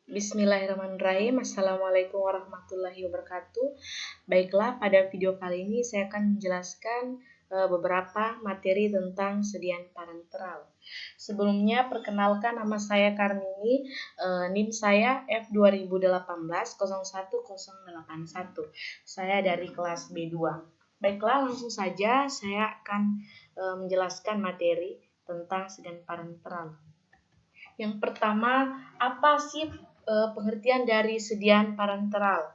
Bismillahirrahmanirrahim. Assalamualaikum warahmatullahi wabarakatuh. Baiklah, pada video kali ini saya akan menjelaskan beberapa materi tentang sediaan parenteral. Sebelumnya, perkenalkan nama saya Karmini, NIM saya F2018-01081. Saya dari kelas B2. Baiklah, langsung saja saya akan menjelaskan materi tentang sediaan parenteral. Yang pertama, apa sih pengertian dari sediaan parenteral?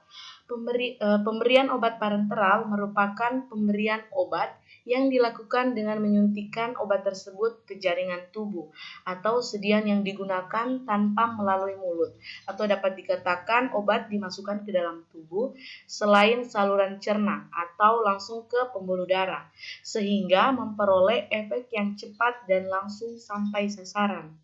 Pemberian obat parenteral merupakan pemberian obat yang dilakukan dengan menyuntikkan obat tersebut ke jaringan tubuh atau sediaan yang digunakan tanpa melalui mulut, atau dapat dikatakan obat dimasukkan ke dalam tubuh selain saluran cerna atau langsung ke pembuluh darah, sehingga memperoleh efek yang cepat dan langsung sampai sasaran.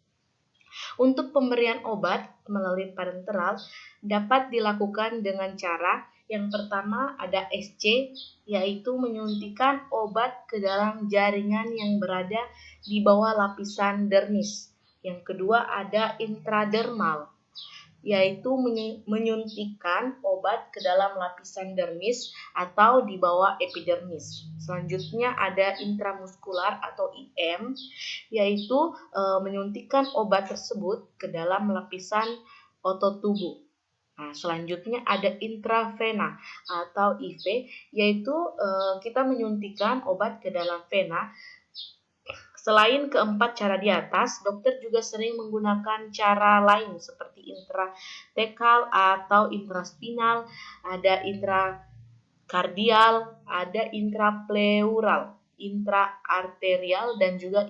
Untuk pemberian obat melalui parenteral dapat dilakukan dengan cara yang pertama ada SC, yaitu menyuntikkan obat ke dalam jaringan yang berada di bawah lapisan dermis. Yang kedua ada intradermal, yaitu menyuntikkan obat ke dalam lapisan dermis atau di bawah epidermis. Selanjutnya ada intramuskular atau IM, yaitu menyuntikkan obat tersebut ke dalam lapisan otot tubuh. Nah, selanjutnya ada intravena atau IV, yaitu kita menyuntikkan obat ke dalam vena. Selain keempat cara di atas, dokter juga sering menggunakan cara lain seperti intratekal atau intraspinal, ada intrakardial, ada intrapleural, intraarterial, dan juga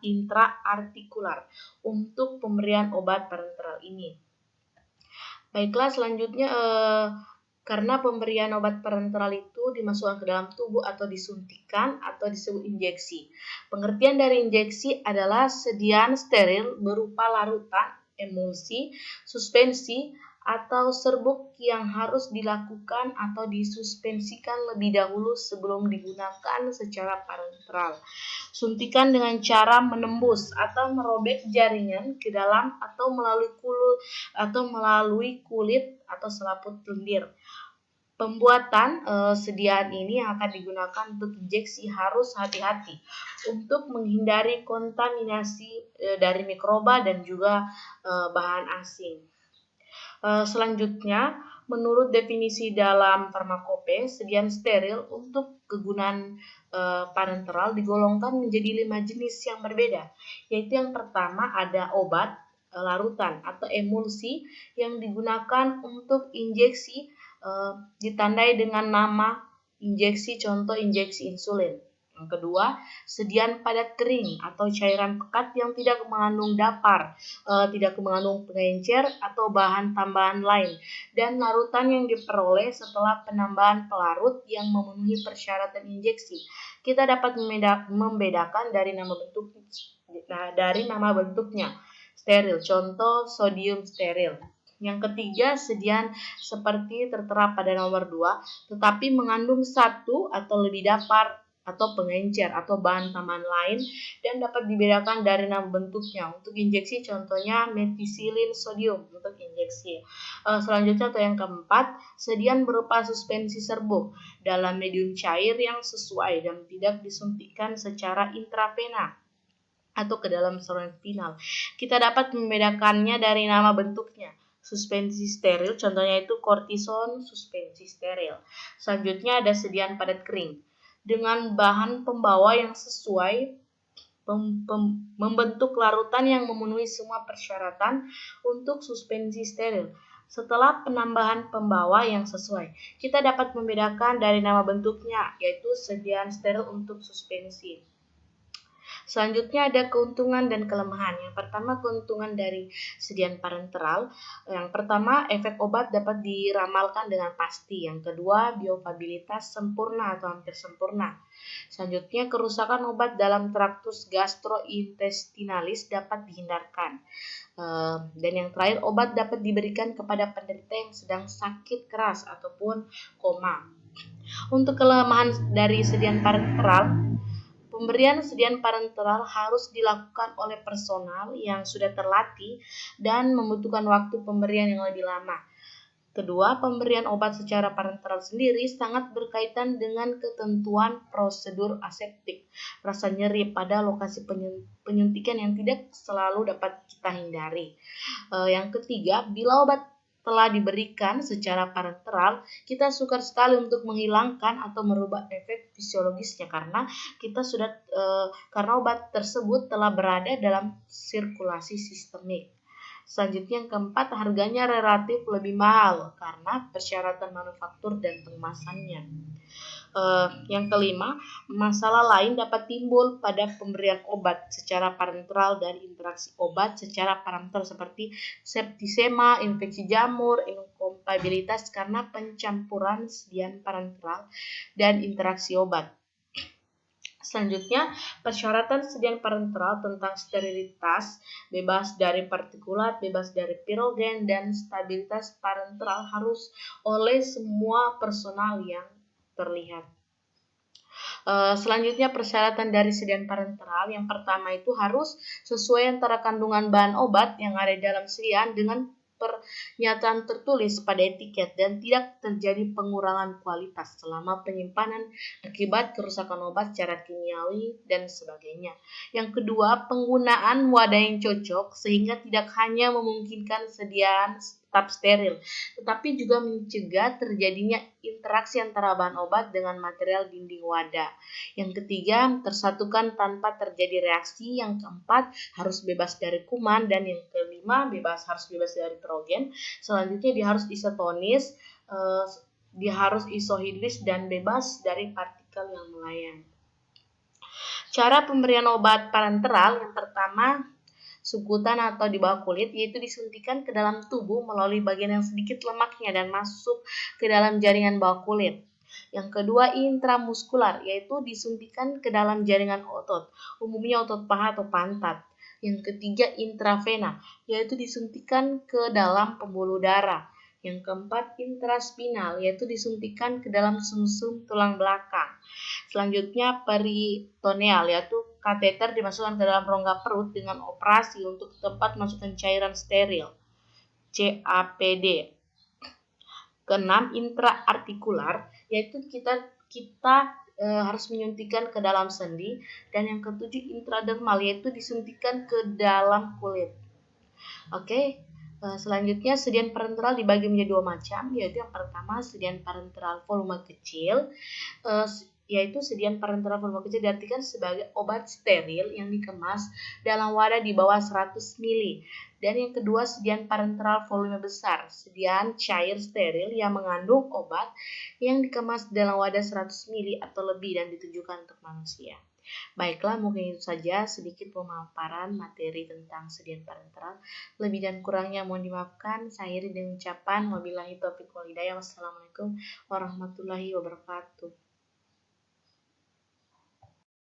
intraartikular untuk pemberian obat parenteral ini. Baiklah, selanjutnya karena pemberian obat parenteral itu dimasukkan ke dalam tubuh atau disuntikan atau disebut injeksi. Pengertian dari injeksi adalah sediaan steril berupa larutan, emulsi, suspensi, atau serbuk yang harus dilakukan atau disuspensikan lebih dahulu sebelum digunakan secara parenteral. Suntikan dengan cara menembus atau merobek jaringan ke dalam atau melalui kulit atau selaput lendir. Pembuatan sediaan ini yang akan digunakan untuk injeksi harus hati-hati untuk menghindari kontaminasi dari mikroba dan juga bahan asing. Selanjutnya, menurut definisi dalam farmakope, sediaan steril untuk kegunaan parenteral digolongkan menjadi 5 jenis yang berbeda, yaitu yang pertama ada obat larutan atau emulsi yang digunakan untuk injeksi, ditandai dengan nama injeksi, contoh injeksi insulin. Yang kedua, sediaan padat kering atau cairan pekat yang tidak mengandung dapar, tidak mengandung pengencer atau bahan tambahan lain, dan larutan yang diperoleh setelah penambahan pelarut yang memenuhi persyaratan injeksi. Kita dapat membedakan dari nama bentuknya. Steril, contoh sodium steril. Yang ketiga, sediaan seperti tertera pada nomor 2, tetapi mengandung satu atau lebih dapar atau pengencer atau bahan tambahan lain dan dapat dibedakan dari nama bentuknya. Untuk injeksi contohnya metisilin sodium untuk injeksi. Selanjutnya atau yang keempat, sediaan berupa suspensi serbuk dalam medium cair yang sesuai dan tidak disuntikkan secara intravena atau ke dalam saluran spinal. Kita dapat membedakannya dari nama bentuknya. Suspensi steril, contohnya itu kortison suspensi steril. Selanjutnya ada sediaan padat kering dengan bahan pembawa yang sesuai membentuk larutan yang memenuhi semua persyaratan untuk suspensi steril. Setelah penambahan pembawa yang sesuai, kita dapat membedakan dari nama bentuknya, yaitu sediaan steril untuk suspensi. Selanjutnya ada keuntungan dan kelemahan. Yang pertama, keuntungan dari sediaan parenteral. Yang pertama, efek obat dapat diramalkan dengan pasti. Yang kedua, biofabilitas sempurna atau hampir sempurna. Selanjutnya, kerusakan obat dalam traktus gastrointestinalis dapat dihindarkan. Dan yang terakhir, obat dapat diberikan kepada penderita yang sedang sakit keras ataupun koma. Untuk kelemahan dari sediaan parenteral, Pemberian sediaan parenteral harus dilakukan oleh personal yang sudah terlatih dan membutuhkan waktu pemberian yang lebih lama. Kedua, pemberian obat secara parenteral sendiri sangat berkaitan dengan ketentuan prosedur aseptik, rasa nyeri pada lokasi penyuntikan yang tidak selalu dapat kita hindari. Yang ketiga, bila obat telah diberikan secara parenteral, kita sukar sekali untuk menghilangkan atau merubah efek fisiologisnya karena obat tersebut telah berada dalam sirkulasi sistemik. Selanjutnya yang keempat, harganya relatif lebih mahal karena persyaratan manufaktur dan pengemasannya. Yang kelima, masalah lain dapat timbul pada pemberian obat secara parenteral dan interaksi obat secara parenteral seperti septisema, infeksi jamur, inkompatibilitas karena pencampuran sediaan parenteral dan interaksi obat. Selanjutnya, persyaratan sediaan parenteral tentang sterilitas, bebas dari partikulat, bebas dari pirogen, dan stabilitas parenteral harus oleh semua personal yang terlihat. Selanjutnya, persyaratan dari sediaan parenteral yang pertama itu harus sesuai antara kandungan bahan obat yang ada dalam sediaan dengan pernyataan tertulis pada etiket dan tidak terjadi pengurangan kualitas selama penyimpanan akibat kerusakan obat secara kimiawi dan sebagainya. Yang kedua, penggunaan wadah yang cocok sehingga tidak hanya memungkinkan sediaan tetap steril, tetapi juga mencegah terjadinya interaksi antara bahan obat dengan material dinding wadah. Yang ketiga, tersatukan tanpa terjadi reaksi. Yang keempat, harus bebas dari kuman. Dan yang kelima, harus bebas dari pirogen. Selanjutnya, dia harus isotonis, dia harus isohidris dan bebas dari partikel yang melayang. Cara pemberian obat parenteral yang pertama, sugutan atau di bawah kulit, yaitu disuntikan ke dalam tubuh melalui bagian yang sedikit lemaknya dan masuk ke dalam jaringan bawah kulit. Yang kedua, intramuskular, yaitu disuntikan ke dalam jaringan otot, umumnya otot paha atau pantat. Yang ketiga, intravena, yaitu disuntikan ke dalam pembuluh darah. Yang keempat, intraspinal, yaitu disuntikan ke dalam sumsum tulang belakang. Selanjutnya, peritoneal, yaitu kateter dimasukkan ke dalam rongga perut dengan operasi untuk tempat masukkan cairan steril, CAPD. Keenam, intraartikular, yaitu kita harus menyuntikkan ke dalam sendi. Dan yang ketujuh, intradermal, yaitu disuntikan ke dalam kulit. Oke. Selanjutnya, sediaan parenteral dibagi menjadi dua macam, yaitu yang pertama sediaan parenteral volume kecil, yaitu sediaan parenteral volume kecil diartikan sebagai obat steril yang dikemas dalam wadah di bawah 100 ml. Dan yang kedua, sediaan parenteral volume besar, sediaan cair steril yang mengandung obat yang dikemas dalam wadah 100 ml atau lebih dan ditujukan untuk manusia. Baiklah, mungkin itu saja sedikit pemaparan materi tentang sediaan parenteral. Lebih dan kurangnya mohon dimaafkan. Saya akhiri dengan ucapan wabillahi taufiq wal hidayah. Wassalamualaikum warahmatullahi wabarakatuh.